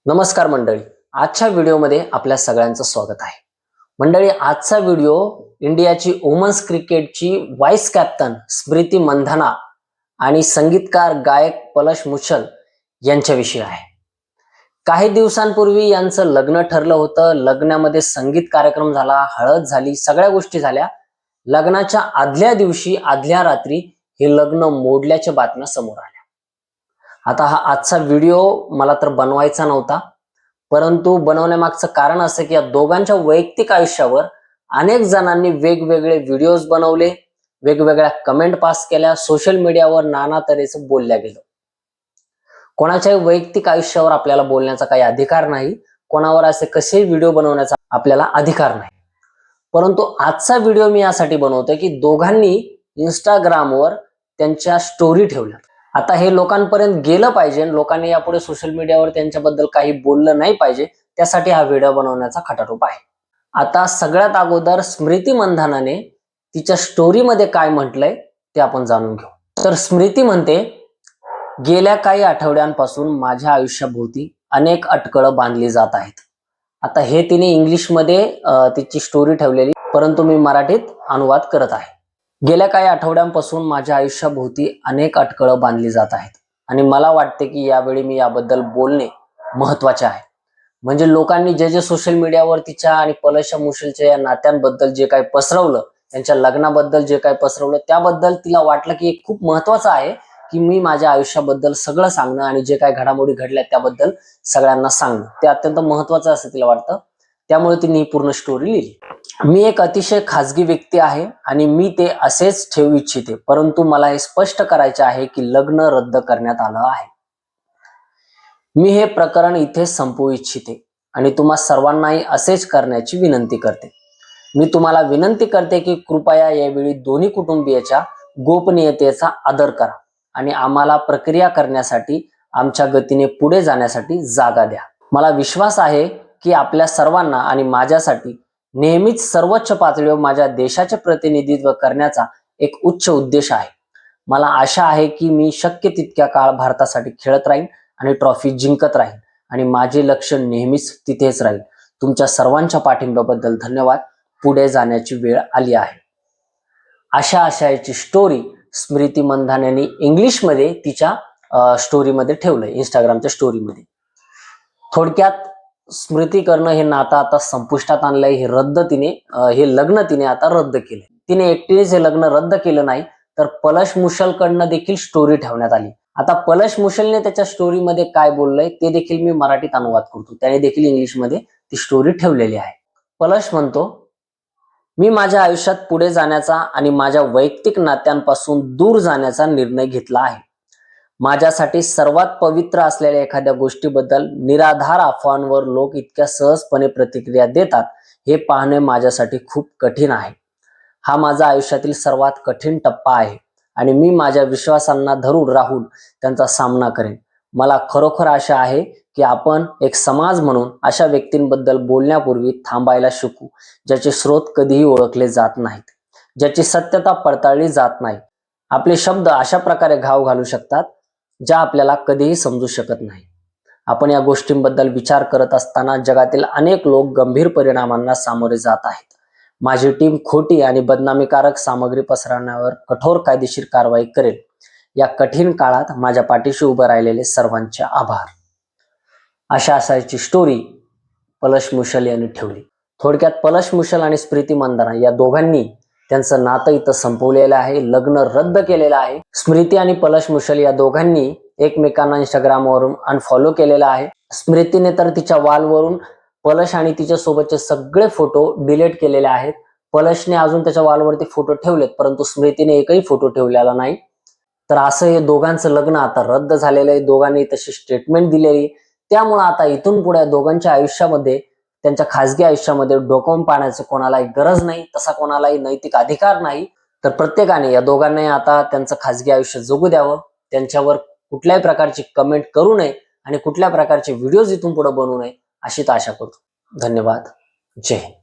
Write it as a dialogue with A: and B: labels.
A: नमस्कार मंडळी, आजच्या व्हिडिओमध्ये आपल्या सगळ्यांचं स्वागत आहे। मंडळी, आजचा व्हिडिओ इंडियाची वुमन्स क्रिकेटची व्हाईस कॅप्टन स्मृती मंधाना आणि संगीतकार गायक पलश मुछल यांच्याविषयी आहे। काही दिवसांपूर्वी यांचं लग्न ठरलं होतं। लग्नामध्ये संगीत कार्यक्रम झाला, हळद झाली, सगळ्या गोष्टी झाल्या। लग्नाच्या आदल्या दिवशी आदल्या रात्री हे लग्न मोडल्याच्या बातम्या समोर आल्या। आता हा आजचा व्हिडिओ मला तर बनवायचा नव्हता, परंतु बनवण्यामागचं कारण असं की या दोघांच्या वैयक्तिक आयुष्यावर अनेक जणांनी वेगवेगळे व्हिडिओज बनवले, वेगवेगळ्या कमेंट पास केल्या, सोशल मीडियावर नाना तऱ्हेचं बोलल्या गेलं। कोणाच्याही वैयक्तिक आयुष्यावर आपल्याला बोलण्याचा काही अधिकार नाही, कोणावर असे कसे व्हिडिओ बनवण्याचा आपल्याला अधिकार नाही। परंतु आजचा व्हिडिओ मी यासाठी बनवतोय की दोघांनी इंस्टाग्रामवर त्यांच्या स्टोरी ठेवल्या। आता हे लोकांपर्यंत गेलं पाहिजे, लोकांनी यापुढे सोशल मीडियावर त्यांच्याबद्दल काही बोललं नाही पाहिजे, त्यासाठी हा व्हिडिओ बनवण्याचा खटाटोप आहे। आता सगळ्यात अगोदर स्मृती मंधानाने तिच्या स्टोरीमध्ये काय म्हटलंय ते आपण जाणून घेऊ। तर स्मृती म्हणते, गेल्या काही आठवड्यांपासून माझ्या आयुष्याभोवती अनेक अटकळं बांधली जात आहेत। आता हे तिने इंग्लिशमध्ये तिची स्टोरी ठेवलेली, परंतु मी मराठीत अनुवाद करत आहे। गेल्या काही आठवड्यांपासून माझ्या आयुष्याभोवती अनेक अटकळं बांधली जात आहेत आणि मला वाटते की यावेळी मी याबद्दल बोलणे महत्त्वाचे आहे। म्हणजे लोकांनी जे सोशल मीडियावर तिच्या आणि पलश मुछलच्या या नात्यांबद्दल जे काही पसरवलं, त्यांच्या लग्नाबद्दल जे काही पसरवलं, त्याबद्दल तिला वाटलं की खूप महत्त्वाचं आहे की मी माझ्या आयुष्याबद्दल सगळं सांगणं आणि जे काही घडामोडी घडल्या त्याबद्दल सगळ्यांना सांगणं ते अत्यंत महत्त्वाचं असं तिला वाटतं। त्यामुळे तिने ही पूर्ण स्टोरी लिहिली। मी एक अतिशय खाजगी व्यक्ती आहे आणि मी ते असेच ठेवू इच्छिते, परंतु मला हे स्पष्ट करायचे आहे की लग्न रद्द करण्यात आलं आहे। मी हे प्रकरण इथे संपवू इच्छिते आणि तुम्हा सर्वांनाही असेच करण्याची विनंती करते। मी तुम्हाला विनंती करते की कृपया यावेळी दोन्ही कुटुंबीयाच्या गोपनीयतेचा आदर करा आणि आम्हाला प्रक्रिया करण्यासाठी आमच्या गतीने पुढे जाण्यासाठी जागा द्या। मला विश्वास आहे की आपल्या सर्वांना आणि माझ्यासाठी नेहमीच सर्वोच्च पातळीवर माझ्या देशाचे प्रतिनिधित्व करण्याचा एक उच्च उद्देश आहे। मला आशा आहे की मी शक्य तितक्या काळ भारतासाठी खेळत राहीन आणि ट्रॉफी जिंकत राहीन आणि माझे लक्ष नेहमीच तिथेच राहील। तुमच्या सर्वांच्या पाठिंब्याबद्दल धन्यवाद। पुढे जाण्याची वेळ आली आहे। अशा आशयाची स्टोरी स्मृती मंधानाने इंग्लिशमध्ये तिच्या स्टोरीमध्ये ठेवलंय, इंस्टाग्रामच्या स्टोरीमध्ये। थोडक्यात स्मृती करणं हे नातं आता संपुष्टात आणलंय। हे लग्न तिने आता रद्द केले। तिने एकटीनेच हे लग्न रद्द केलं नाही, तर पलश मुछलकडनं देखील स्टोरी ठेवण्यात आली। आता पलश मुछलने त्याच्या स्टोरीमध्ये काय बोललंय ते देखील मी मराठीत अनुवाद करतो, त्याने देखील इंग्लिशमध्ये ती स्टोरी ठेवलेली आहे। पलश म्हणतो, मी माझ्या आयुष्यात पुढे जाण्याचा आणि माझ्या वैयक्तिक नात्यांपासून दूर जाण्याचा निर्णय घेतला आहे। माझ्यासाठी सर्वात पवित्र असलेल्या एखाद्या गोष्टीबद्दल निराधार अफवांवर लोक इतक्या सहजपणे प्रतिक्रिया देतात हे पाहणे माझ्यासाठी खूप कठीण आहे। हा माझा आयुष्यातील सर्वात कठीण टप्पा आहे आणि मी माझ्या विश्वासांना धरून राहून त्यांचा सामना करेन। मला खरोखर आशा आहे की आपण एक समाज म्हणून अशा व्यक्तींबद्दल बोलण्यापूर्वी थांबायला शिकू, ज्याचे स्रोत कधीही ओळखले जात नाहीत, ज्याची सत्यता पडताळली जात नाही। आपले शब्द अशा प्रकारे घाव घालू शकतात ज्या आपल्याला कधीही समजू शकत नाही। आपण या गोष्टींबद्दल विचार करत असताना जगातील अनेक लोक गंभीर परिणामांना सामोरे जात आहेत। माझी टीम खोटी आणि बदनामीकारक सामग्री पसरवण्यावर कठोर कायदेशीर कारवाई करेल। या कठीण काळात माझ्या पाठीशी उभे राहिलेले सर्वांचे आभार। अशा आशयाची स्टोरी पलश मुछल यांनी ठेवली। थोडक्यात पलश मुछल आणि स्मृती मंधाना या दोघांनी त्यांचं नातं इथं संपवलेलं आहे, लग्न रद्द केलेलं आहे। स्मृती आणि पलश मुछल या दोघांनी एकमेकांना इंस्टाग्रामवरून अनफॉलो केलेलं आहे। स्मृतीने तर तिच्या वॉलवरून पलश आणि तिच्या सोबतचे सगळे फोटो डिलीट केलेले आहेत। पलशने अजून त्याच्या वॉलवरती फोटो ठेवलेत, परंतु स्मृतीने एकही फोटो ठेवलेला नाही। तर असं हे दोघांचं लग्न आता रद्द झालेलं आहे। दोघांनी तशी स्टेटमेंट दिलेली, त्यामुळे आता इथून पुढे दोघांच्या आयुष्यामध्ये, त्यांच्या खासगी आयुष्यामध्ये डोकावून पाहण्याची कोणालाही गरज नाही, तसा कोणालाही नैतिक अधिकार नाही। तर प्रत्येकाने या दोघांनाही आता त्यांचं खासगी आयुष्य जगू द्यावं, त्यांच्यावर कुठल्याही प्रकारची कमेंट करू नये आणि कुठल्या प्रकारचे व्हिडिओज इथून पुढे बनवू नये अशी आशा करतो। धन्यवाद। जय हिंद।